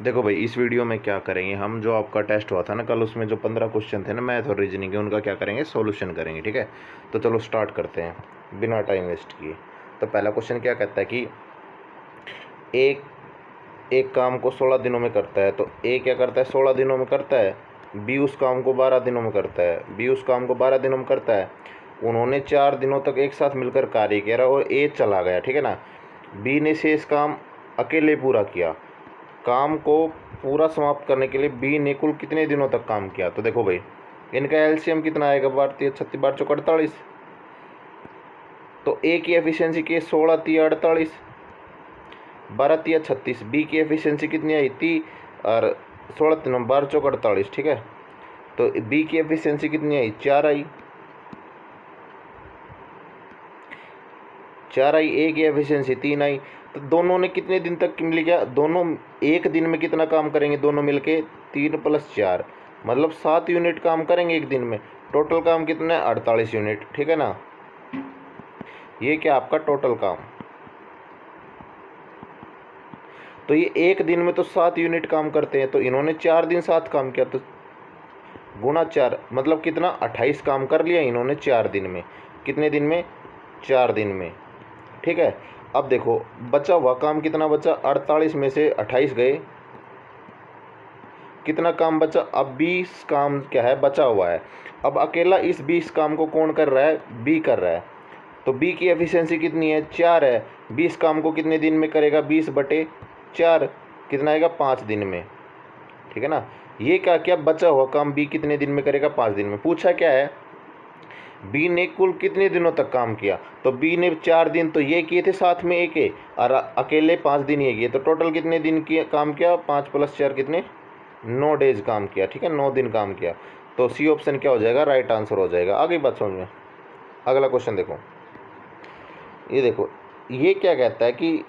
देखो भाई, इस वीडियो में क्या करेंगे हम, जो आपका टेस्ट हुआ था ना कल, उसमें जो 15 क्वेश्चन थे ना मैथ और रीजनिंग के, उनका क्या करेंगे, सॉल्यूशन करेंगे। ठीक है, तो चलो स्टार्ट करते हैं बिना टाइम वेस्ट किए। तो पहला क्वेश्चन क्या कहता है कि एक एक काम को 16 दिनों में करता है। तो ए क्या करता है, 16 दिनों में करता है। बी उस काम को 12 दिनों में करता है। बी उस काम को 12 दिनों में करता है। उन्होंने 4 दिनों तक एक साथ मिलकर कार्य किया और ए चला गया। ठीक है ना। बी ने शेष काम अकेले पूरा किया। काम को पूरा समाप्त करने के लिए बी ने कुल कितने दिनों तक काम किया। तो देखो भाई, इनका एलसीएम कितना आएगा, 12×3 = 36, 12×4 = 48। तो ए की एफिशिएंसी के 16×3 = 48, 12×3 = 36। बी की एफिशिएंसी कितनी आई, 30, और 16×3 = 12×4 = 48। ठीक है, तो बी की एफिशिएंसी कितनी आई, 4 आई। 4 आई। ए की एफिशिएंसी 3 आई। तो दोनों ने कितने दिन तक मिल गया, दोनों एक दिन में कितना काम करेंगे दोनों मिलके, 3 + 4 मतलब 7 यूनिट काम करेंगे एक दिन में। टोटल काम कितना है, 48 यूनिट। ठीक है ना, ये क्या आपका टोटल काम। तो ये एक दिन में तो 7 यूनिट काम करते हैं, तो इन्होंने 4 दिन 7 काम किया, तो गुणा 4 मतलब कितना, 28 काम कर लिया इन्होंने 4 दिन में। कितने दिन में, 4 दिन में। ठीक है, अब देखो बचा हुआ काम कितना बचा, 48 में से 28 गए, कितना काम बचा, अब 20 काम क्या है बचा हुआ है। अब अकेला इस 20 काम को कौन कर रहा है, बी कर रहा है। तो बी की एफिशिएंसी कितनी है, 4 है। 20 काम को कितने दिन में करेगा, 20/4 कितना आएगा, 5 दिन में। ठीक है ना, ये क्या क्या बचा हुआ काम बी कितने दिन में करेगा, 5 दिन में। पूछा क्या है, बी ने कुल कितने दिनों तक काम किया। तो बी ने 4 दिन तो ये किए थे साथ में एक और अकेले 5 दिन ये किए, तो टोटल कितने दिन किया काम किया, 5 + 4 कितने, 9 डेज काम किया। ठीक है, 9 दिन काम किया। तो सी ऑप्शन क्या हो जाएगा, राइट आंसर हो जाएगा। आगे बात समझ में। अगला क्वेश्चन देखो, ये देखो ये क्या कहता है कि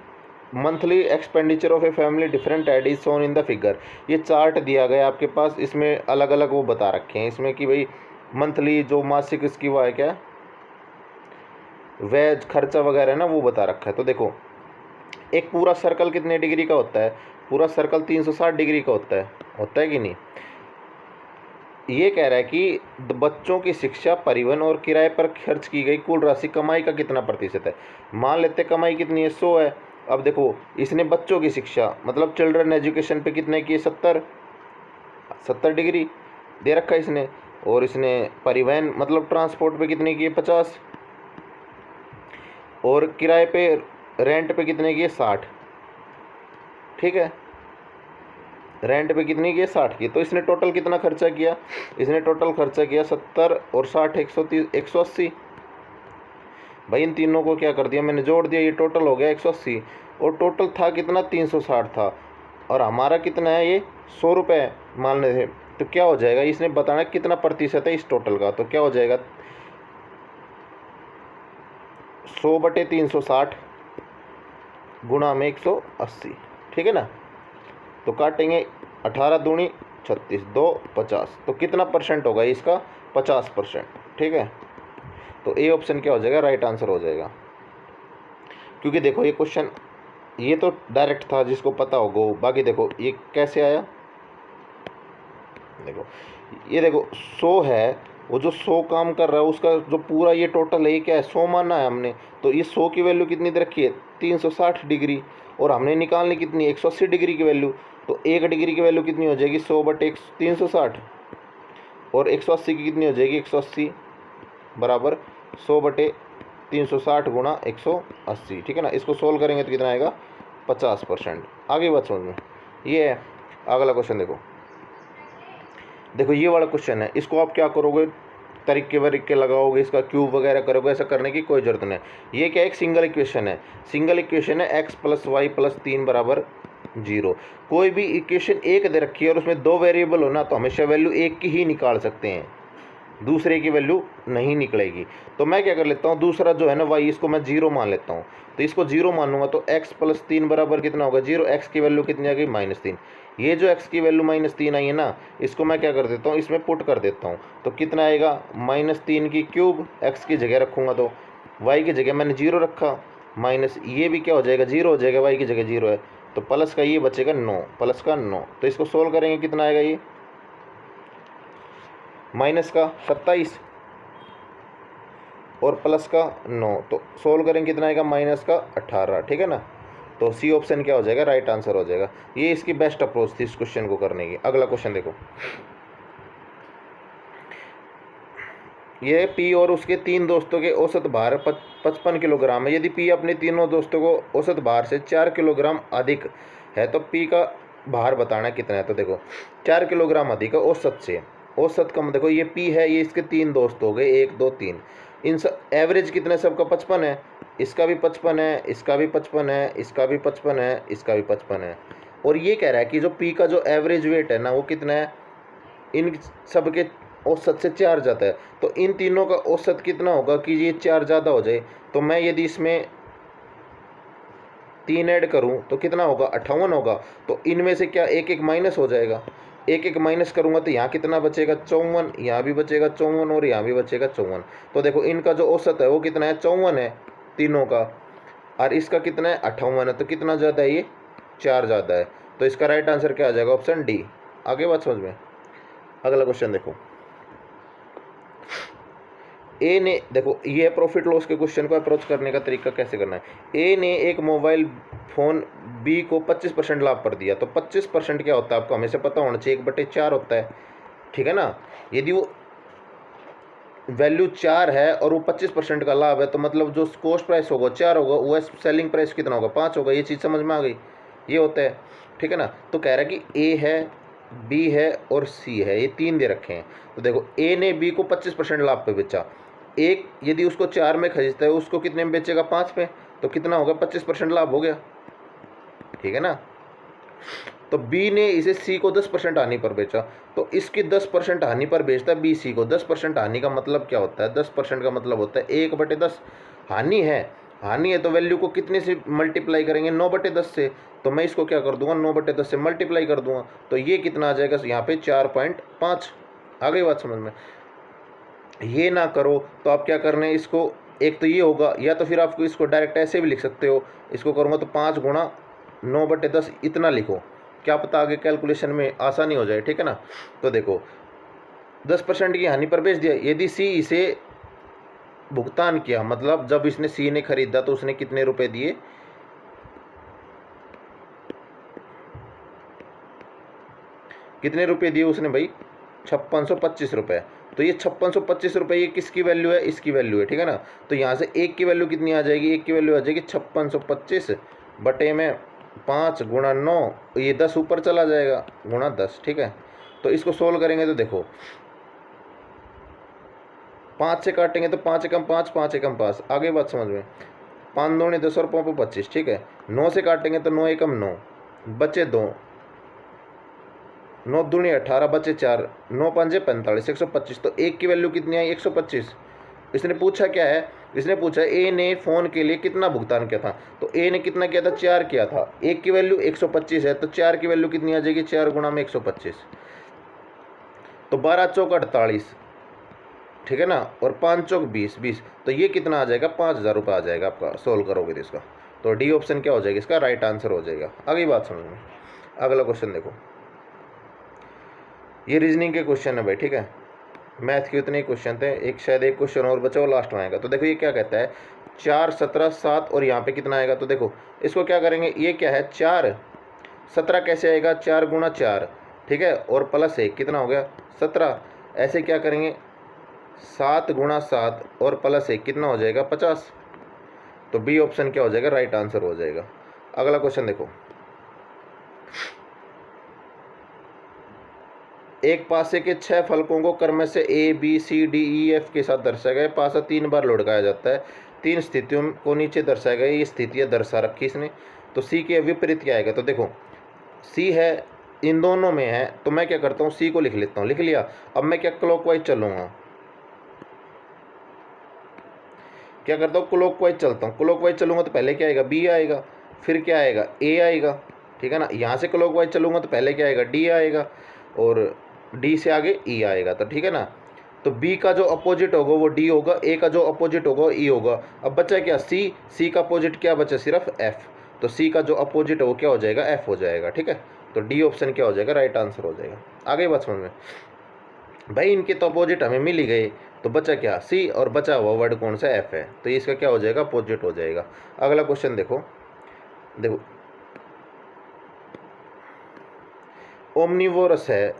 monthly expenditure of a family different add is shown in the figure. ये चार्ट दिया गया आपके पास, इसमें अलग अलग वो बता रखे हैं इसमें कि भाई मंथली जो मासिक इसकी वो है क्या, वेज खर्चा वगैरह है ना, वो बता रखा है। तो देखो एक पूरा सर्कल कितने डिग्री का होता है, पूरा सर्कल 360 डिग्री का होता है कि नहीं। ये कह रहा है कि बच्चों की शिक्षा, परिवहन और किराए पर खर्च की गई कुल राशि कमाई का कितना प्रतिशत है। मान लेते कमाई कितनी है, 100 है। अब देखो इसने बच्चों की शिक्षा मतलब चिल्ड्रन एजुकेशन पे कितने किए, 70 डिग्री दे रखा है इसने। और इसने परिवहन मतलब ट्रांसपोर्ट पे कितने किए, 50। और किराए पे रेंट पे कितने किए, 60। ठीक है, रेंट पे कितनी की, 60 की। तो इसने टोटल कितना खर्चा किया, इसने टोटल खर्चा किया 70 और 60 130 180। भाई इन तीनों को क्या कर दिया मैंने, जोड़ दिया, ये टोटल हो गया 180। और टोटल था कितना, 360 था। और हमारा कितना है, ये 100 रुपये मान लेते थे। तो क्या हो जाएगा, इसने बताना कितना प्रतिशत है इस टोटल का। तो क्या हो जाएगा, 100/360 गुणा में 180। ठीक है ना, तो काटेंगे 18 दूनी 36, 2 50। तो कितना परसेंट होगा इसका, 50%। ठीक है, तो ए ऑप्शन क्या हो जाएगा, राइट आंसर हो जाएगा। क्योंकि देखो ये क्वेश्चन ये तो डायरेक्ट था, जिसको पता होगा। बाकी देखो ये कैसे आया, देखो ये देखो 100 है, वो जो 100 काम कर रहा है उसका जो पूरा ये टोटल है, ये क्या है, 100 माना है हमने। तो ये 100 की वैल्यू कितनी दे रखी है, 360 डिग्री। और हमने निकालनी कितनी, 180 डिग्री की वैल्यू। तो 1 डिग्री की वैल्यू कितनी हो जाएगी, 100/360। और 180 की कितनी हो जाएगी, 180 बराबर 100/360 गुणा 180। ठीक है ना, इसको सोल्व करेंगे तो कितना आएगा, 50%। आगे बात समझ में, ये है। अगला क्वेश्चन देखो, देखो ये वाला क्वेश्चन है, इसको आप क्या करोगे, तरीके वरीके लगाओगे, इसका क्यूब वगैरह करोगे, ऐसा करने की कोई ज़रूरत नहीं। ये क्या, एक सिंगल इक्वेशन है। सिंगल इक्वेशन है, x + y + 3 = 0। कोई भी इक्वेशन एक दे रखी है और उसमें 2 वेरिएबल हो ना, तो हमेशा वैल्यू एक की ही निकाल सकते हैं, दूसरे की वैल्यू नहीं निकलेगी। तो मैं क्या कर लेता हूँ, दूसरा जो है ना y, इसको मैं 0 मान लेता हूँ। तो इसको 0 मानूंगा तो x + 3 बराबर कितना होगा, 0। x की वैल्यू कितनी आ गई, -3। ये जो x की वैल्यू -3 आई है ना, इसको मैं क्या कर देता हूँ, इसमें पुट कर देता हूँ। तो कितना आएगा, -3 की क्यूब, x की जगह रखूँगा तो y की जगह मैंने 0 रखा, माइनस ये भी क्या हो जाएगा, 0 हो जाएगा, y की जगह 0 है। तो प्लस का ये बचेगा 9, प्लस का 9। तो इसको सोल्व करेंगे कितना आएगा ये, माइनस का 27 और प्लस का 9, तो सोल्व करेंगे कितना आएगा, माइनस का 18। ठीक है ना। तो सी ऑप्शन क्या हो जाएगा, राइट आंसर हो जाएगा। ये इसकी बेस्ट अप्रोच थी इस क्वेश्चन को करने की। अगला क्वेश्चन देखो, ये पी और उसके 3 दोस्तों के औसत भार 55 किलोग्राम है। यदि पी अपने तीनों दोस्तों को औसत भार से 4 किलोग्राम अधिक है तो पी का भार बताना कितना है। तो देखो 4 किलोग्राम अधिक है औसत से, औसत कम, देखो ये पी है, ये इसके 3 दोस्त हो गए, 1 2 3, इन सब एवरेज कितना है, सबका 55 है, इसका भी 55 है, इसका भी 55 है, इसका भी 55 है, इसका भी 55 है। और ये कह रहा है कि जो पी का जो एवरेज वेट है ना वो कितना है, इन सब के औसत से 4 ज़्यादा है। तो इन तीनों का औसत कितना होगा कि ये 4 ज़्यादा हो जाए। तो मैं यदि इसमें 3 ऐड करूं तो कितना होगा, 58 होगा। तो इनमें से क्या एक एक माइनस हो जाएगा, एक एक माइनस करूंगा तो यहाँ कितना बचेगा, 54, यहाँ भी बचेगा 54 और यहाँ भी बचेगा 54। तो देखो इनका जो औसत है वो कितना है, 54 है तीनों का, और इसका कितना है, 58 है। तो कितना ज़्यादा है ये, 4 ज़्यादा है। तो इसका राइट आंसर क्या आ जाएगा, ऑप्शन डी। आगे बात समझ में। अगला क्वेश्चन देखो, ए ने, देखो ये प्रॉफिट लॉस के क्वेश्चन को अप्रोच करने का तरीका कैसे करना है। ए ने एक मोबाइल फ़ोन बी को 25% लाभ पर दिया। तो 25% क्या होता है आपको हमेशा पता होना चाहिए, 1/4 होता है। ठीक है ना। यदि वो वैल्यू 4 है और वो 25% का लाभ है तो मतलब जो कॉस्ट प्राइस होगा 4 होगा, वो सेलिंग प्राइस कितना होगा, 5 होगा। ये चीज़ समझ में आ गई, ये होता है। ठीक है ना। तो कह रहा है कि ए है, बी है और सी है, ये 3 दे रखे हैं। तो देखो ए ने बी को 25% लाभ पे बेचा, एक यदि उसको 4 में खरीदता है उसको कितने में बेचेगा, 5 पे। तो कितना होगा, 25% लाभ हो गया। ठीक है ना। तो बी ने इसे सी को 10% हानि पर बेचा, तो इसकी 10% हानि पर बेचता है बी सी को। 10% हानि का मतलब क्या होता है, 10% का मतलब होता है 1/10 हानि है। हानि है तो वैल्यू को कितने से मल्टीप्लाई करेंगे, 9/10 से। तो मैं इसको क्या कर दूंगा, 9/10 से मल्टीप्लाई कर दूंगा। तो ये कितना आ जाएगा यहाँ पे, 4.5। आ गई बात समझ में। ये ना करो तो आप क्या करना है, इसको एक तो ये होगा, या तो फिर आपको इसको डायरेक्ट ऐसे भी लिख सकते हो। इसको करूँगा तो 5 गुणा 9/10 इतना लिखो, क्या पता आगे कैलकुलेशन में आसानी हो जाए। ठीक है ना। तो देखो 10% की हानि पर बेच दिया। यदि सी इसे भुगतान किया, मतलब जब इसने सी ने खरीदा तो उसने कितने रुपए दिए, कितने रुपए दिए उसने भाई, 5625 रुपये। तो ये 5625 रुपये ये किसकी वैल्यू है, इसकी वैल्यू है। ठीक है ना। तो यहाँ से एक की वैल्यू कितनी आ जाएगी, एक की वैल्यू आ जाएगी 5625 बटे में 5 गुणा 9, ये 10 ऊपर चला जाएगा, गुणा 10। ठीक है। तो इसको सोल्व करेंगे तो देखो 5 से काटेंगे तो 5 एकम 5, 5 एकम 5। आगे बात समझ में। 5 दूनी 10 और 5 25। ठीक है। 9 से काटेंगे तो 9 एकम 9, बचे 2, 9 दूनी 18, बचे 4, 9 पंजे 45, 125। तो एक की वैल्यू कितनी आई, 125। इसने पूछा क्या है, इसने पूछा ए ने फ़ोन के लिए कितना भुगतान किया था। तो ए ने कितना किया था, 4 किया था। एक की वैल्यू 125 है तो 4 की वैल्यू कितनी आ जाएगी, 4 गुणा में 125। तो 12 चौक 48। ठीक है ना। और 5 चौक 20, 20। तो ये कितना आ जाएगा, 5000 रुपये आ जाएगा आपका, सोल्व करोगे तो इसका। तो डी ऑप्शन क्या हो जाएगा, इसका राइट आंसर हो जाएगा। आगे बात समझ में। अगला क्वेश्चन देखो, ये रीजनिंग के क्वेश्चन है भाई। ठीक है। मैथ के उतने ही क्वेश्चन थे, एक शायद एक क्वेश्चन और बचा वो लास्ट में आएगा। तो देखो ये क्या कहता है, 4 17 7 और यहाँ पे कितना आएगा। तो देखो इसको क्या करेंगे, ये क्या है 4, 17 कैसे आएगा, 4 गुणा 4। ठीक है। और प्लस 1 कितना हो गया, 17। ऐसे क्या करेंगे, 7 गुणा 7 और प्लस 1 कितना हो जाएगा, 50। तो बी ऑप्शन क्या हो जाएगा, राइट आंसर हो जाएगा। अगला क्वेश्चन देखो, एक पासे के 6 फलकों को क्रम से A B C D E F के साथ दर्शाया गया। पासा 3 बार लुढ़काया जाता है, 3 स्थितियों को नीचे दर्शाया गया। ये स्थितियाँ दर्शा रखी इसने। तो सी के विपरीत क्या आएगा। तो देखो सी है, इन दोनों में है, तो मैं क्या करता हूँ, सी को लिख लेता हूँ। लिख लिया। अब मैं क्या क्लॉकवाइज चलूँगा, क्या करता हूँ, क्लॉकवाइज चलता हूँ। क्लॉकवाइज चलूँगा तो पहले क्या आएगा, बी आएगा, फिर क्या आएगा, ए आएगा। ठीक है ना। यहाँ से क्लॉकवाइज चलूँगा तो पहले क्या आएगा, डी आएगा, और डी से आगे ई आएगा। तो ठीक है ना। तो बी का जो अपोजिट होगा वो डी होगा, ए का जो अपोजिट होगा ई होगा। अब बचा क्या, सी, सी का अपोजिट क्या बचा, सिर्फ एफ। तो सी का जो अपोजिट है वो क्या हो जाएगा, एफ हो जाएगा। ठीक है, तो डी ऑप्शन क्या हो जाएगा, राइट आंसर हो जाएगा। आगे बात समझ में भाई, इनके तो अपोजिट हमें मिल ही गए, तो बचा क्या, सी, और बचा हुआ वर्ड कौन सा, एफ है, तो इसका क्या हो जाएगा, अपोजिट हो जाएगा। अगला क्वेश्चन देखो, देखो ओमनिवोरस है,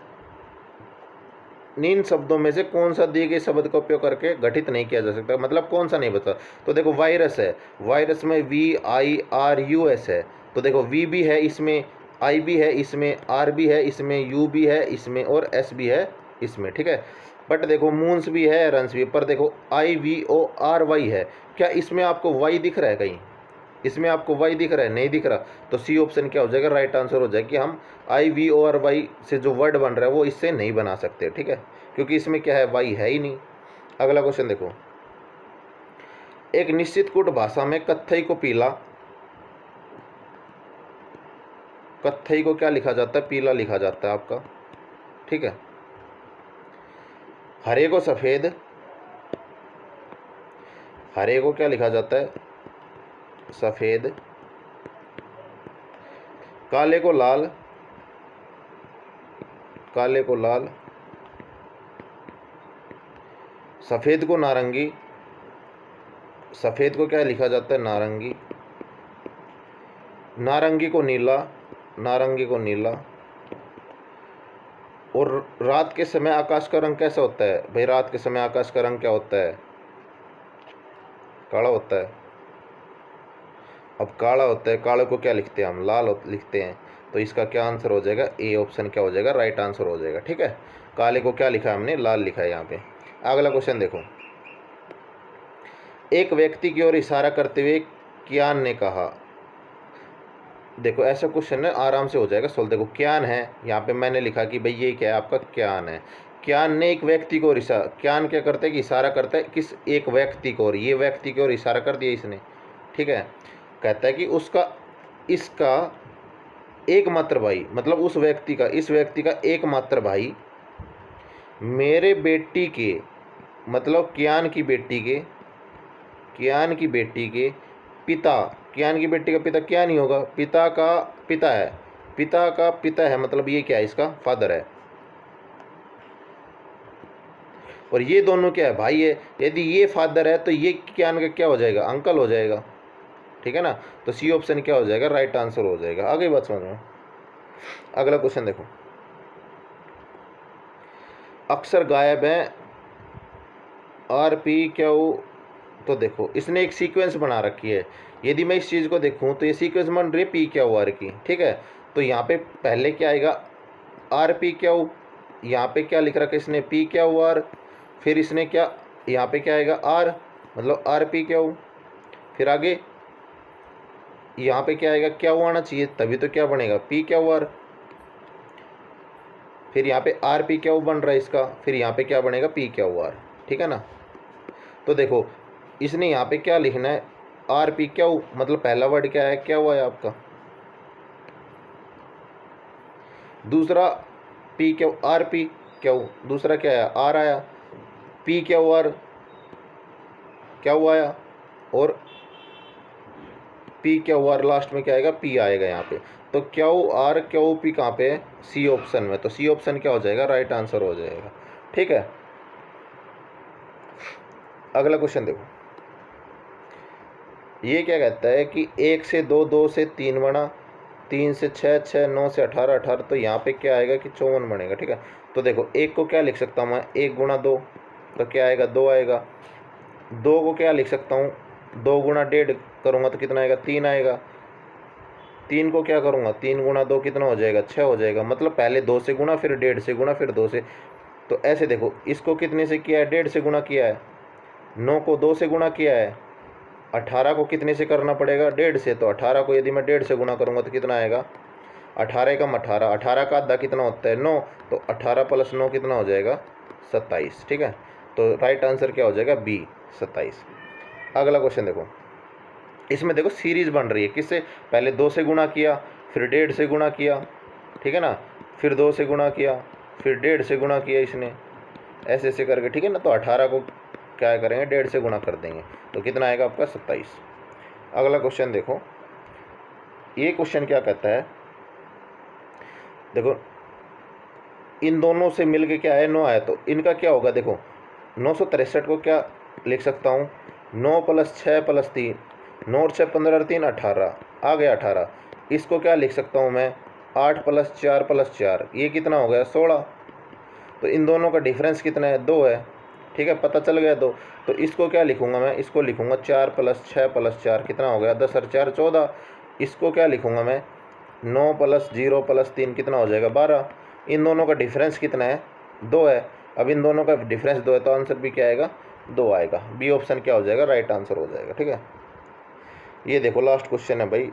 इन शब्दों में से कौन सा दिए गए शब्द का उपयोग करके गठित नहीं किया जा सकता, मतलब कौन सा नहीं बता। तो देखो वायरस है, वायरस में VIRUS है, तो देखो वी भी है इसमें, आई भी है इसमें, आर भी है इसमें, यू भी है इसमें, और एस भी है इसमें। ठीक है, बट देखो मून्स भी है, रंस भी, पर देखो IVORY है, क्या इसमें आपको वाई दिख रहा है कहीं, इसमें आपको वाई दिख रहा है, नहीं दिख रहा, तो सी ऑप्शन क्या हो जाएगा, राइट आंसर हो जाएगा कि हम IVORY से जो वर्ड बन रहा है वो इससे नहीं बना सकते। ठीक है, क्योंकि इसमें क्या है, वाई है ही नहीं। अगला क्वेश्चन देखो, एक निश्चित कूट भाषा में कत्थई को पीला, कत्थई को क्या लिखा जाता है, पीला लिखा जाता है आपका। ठीक है, हरे को सफ़ेद, हरे को क्या लिखा जाता है, सफ़ेद, काले को लाल, काले को लाल, सफ़ेद को नारंगी, सफ़ेद को क्या लिखा जाता है, नारंगी, नारंगी को नीला, नारंगी को नीला, और रात के समय आकाश का रंग कैसा होता है भाई, रात के समय आकाश का रंग क्या होता है, काला होता है। अब काला होता है, काले को क्या लिखते हैं हम, लाल लिखते हैं, तो इसका क्या आंसर हो जाएगा, ए ऑप्शन क्या हो जाएगा, राइट आंसर हो जाएगा। ठीक है, काले को क्या लिखा है हमने, लाल लिखा है यहाँ पे। अगला क्वेश्चन देखो, एक व्यक्ति की ओर इशारा करते हुए कियान ने कहा, देखो ऐसा क्वेश्चन है, आराम से हो जाएगा सोल्व। देखो क्यान है, यहाँ पे मैंने लिखा कि भाई ये क्या है, आपका क्यान है। क्यान ने एक व्यक्ति को इशारा, क्यान क्या करता है कि इशारा करता है किस, एक व्यक्ति को, और ये व्यक्ति की ओर इशारा कर दिया इसने। ठीक है, कहता है कि उसका, इसका एकमात्र भाई, मतलब उस व्यक्ति का, इस व्यक्ति का एकमात्र भाई मेरे बेटी के, मतलब क्यान की बेटी के, क्यान की बेटी के पिता, क्यान की बेटी का पिता क्या नहीं होगा, पिता का पिता है, पिता का पिता है, मतलब ये क्या है, इसका फादर है, और ये दोनों क्या है, भाई है। यदि ये फादर है तो ये क्यान का क्या हो जाएगा, अंकल हो जाएगा। ठीक है ना, तो सी ऑप्शन क्या हो जाएगा, राइट आंसर हो जाएगा। आगे बात समझ में। अगला क्वेश्चन देखो, अक्सर गायब है RPQ, तो देखो इसने एक सीक्वेंस बना रखी है, यदि मैं इस चीज़ को देखूं तो ये सीक्वेंस बन रही है PQR की। ठीक है, तो यहाँ पे पहले क्या आएगा, RPQ, यहाँ पे क्या लिख रखा है इसने, PQR, फिर इसने क्या, यहाँ पे क्या आएगा, R, मतलब RPQ, फिर आगे यहाँ पे क्या आएगा, क्या आना चाहिए, तभी तो क्या बनेगा, PQR, फिर यहाँ पे RPQ बन रहा है इसका, फिर यहाँ पे क्या बनेगा, PQR। ठीक है ना, तो देखो इसने यहाँ पे क्या लिखना है, RPQ, मतलब पहला वर्ड क्या है, क्या हुआ है आपका, दूसरा RPQ, दूसरा क्या है, R आया, PQR क्या हुआ आया, और PQR लास्ट में क्या आएगा, P आएगा यहाँ पे। तो QRQP कहाँ पे है, सी ऑप्शन में, तो सी ऑप्शन क्या हो जाएगा, राइट आंसर हो जाएगा। ठीक है, अगला क्वेश्चन देखो, ये क्या कहता है कि 1 से 2, 2 से 3 बना, 3 से 6, 6, 9 से 18, 18, तो यहाँ पे क्या आएगा कि 54 बनेगा। ठीक है, तो देखो एक को क्या लिख सकता हूँ मैं, 1 गुणा 2, तो क्या आएगा, 2 आएगा। 2 को क्या लिख सकता हूँ, 2 गुणा 1.5 करूँगा तो कितना आएगा, 3 आएगा। 3 को क्या करूँगा, 3 गुणा 2 कितना हो जाएगा, 6 हो जाएगा, मतलब पहले 2 से गुणा, फिर 1.5 से गुणा, फिर 2 से, तो ऐसे देखो इसको कितने से किया है, 1.5 से गुणा किया है, 9 को 2 से गुणा किया है, 18 को कितने से करना पड़ेगा, 1.5 से, तो 18 को यदि मैं 1.5 से गुणा करूँगा तो कितना आएगा, 18 कम 18, 18 का आधा कितना होता है, 9, तो 18 + 9 कितना हो जाएगा, 27। ठीक है, तो राइट आंसर क्या हो जाएगा, B, 27। अगला क्वेश्चन देखो, इसमें देखो सीरीज बन रही है, किससे, पहले 2 से गुणा किया, फिर 1.5 से गुणा किया, ठीक है ना, फिर 2 से गुणा किया, फिर 1.5 से गुणा किया इसने, ऐसे ऐसे करके। ठीक है ना, तो 18 को क्या करेंगे, 1.5 से गुणा कर देंगे, तो कितना आएगा आपका, 27। अगला क्वेश्चन देखो, ये क्वेश्चन क्या कहता है, देखो इन दोनों से मिल के क्या है 9 आया, तो इनका क्या होगा, देखो 963 को क्या लिख सकता हूँ, 9 + 6 + 3, 9 और 6 15 और 3 18, आ गया 18। इसको क्या लिख सकता हूँ मैं, 8 + 4 + 4, ये कितना हो गया 16। तो इन दोनों का डिफरेंस कितना है, 2 है, ठीक है, पता चल गया 2। तो इसको क्या लिखूंगा मैं, इसको लिखूंगा 4 + 6 + 4, कितना हो गया 10 और 4 14। इसको क्या लिखूंगा मैं, 9 + 0 + 3, कितना हो जाएगा 12। इन दोनों का डिफरेंस कितना है, 2 है। अब इन दोनों का डिफरेंस 2 है, तो आंसर भी क्या आएगा, 2 आएगा। बी ऑप्शन क्या हो जाएगा, राइट आंसर हो जाएगा। ठीक है, ये देखो लास्ट क्वेश्चन है भाई,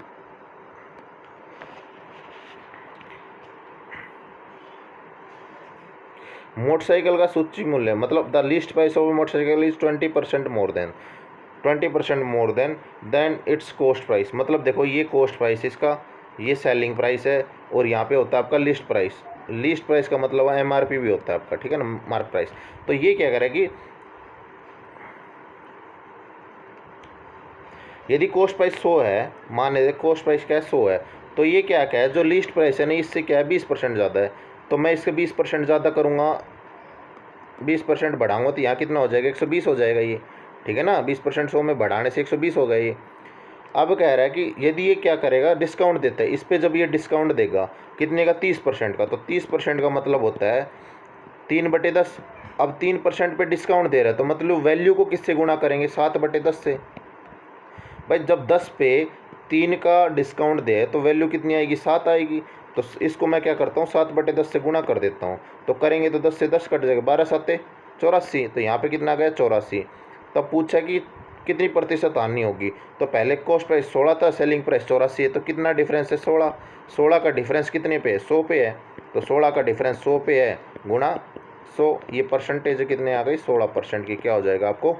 मोटरसाइकिल का सूची मूल्य, मतलब the list price of motorcycle is 20% more than it's cost price. मतलब देखो ये कॉस्ट प्राइस इसका, ये सेलिंग प्राइस है, और यहाँ पे होता है आपका लिस्ट प्राइस। लिस्ट प्राइस का मतलब है MRP भी होता है आपका, ठीक है ना, मार्क प्राइस। तो ये क्या करेगी, यदि कॉस्ट प्राइस 100 है, मान लीजिए कॉस्ट प्राइस क्या है 100 है, तो ये क्या है, जो लिस्ट प्राइस है ना इससे क्या है 20% ज़्यादा है, तो मैं इसके 20% ज़्यादा करूँगा, 20% बढ़ाऊंगा तो यहाँ कितना हो जाएगा 120 हो जाएगा ये, ठीक है ना। 20% 100 में बढ़ाने से 120 हो गया ये। अब कह रहा है कि यदि ये क्या करेगा, डिस्काउंट देता है इस पर, जब ये डिस्काउंट देगा कितने का, 30% का, तो 30% का मतलब होता है 3/10। अब 3% पे डिस्काउंट दे रहा है, तो मतलब वैल्यू को किससे गुणा करेंगे, 7/10 से। भाई जब 10 पे 3 का डिस्काउंट दे तो वैल्यू कितनी आएगी, 7 आएगी। तो इसको मैं क्या करता हूँ, 7/10 से गुणा कर देता हूँ, तो करेंगे तो 10 से 10 कट जाएगा, 12 7 84, तो यहाँ पे कितना आ गया 84। तब पूछा कि कितनी प्रतिशत हानि होगी, तो पहले कॉस्ट प्राइस 16 था, सेलिंग प्राइस 84 है, तो कितना डिफरेंस है 16। 16 का डिफरेंस कितने पे है, 100 पे है, तो 16 का डिफरेंस 100 पे है, गुणा 100, ये परसेंटेज कितने आ गई 16% की, क्या हो जाएगा आपको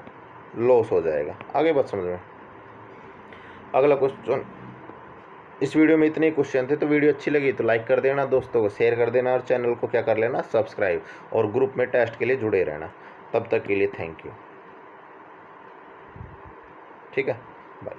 लॉस हो जाएगा। आगे बात समझ में। अगला क्वेश्चन, इस वीडियो में इतने क्वेश्चन थे, तो वीडियो अच्छी लगी तो लाइक कर देना, दोस्तों को शेयर कर देना, और चैनल को क्या कर लेना सब्सक्राइब, और ग्रुप में टेस्ट के लिए जुड़े रहना। तब तक के लिए थैंक यू, ठीक है, बाय।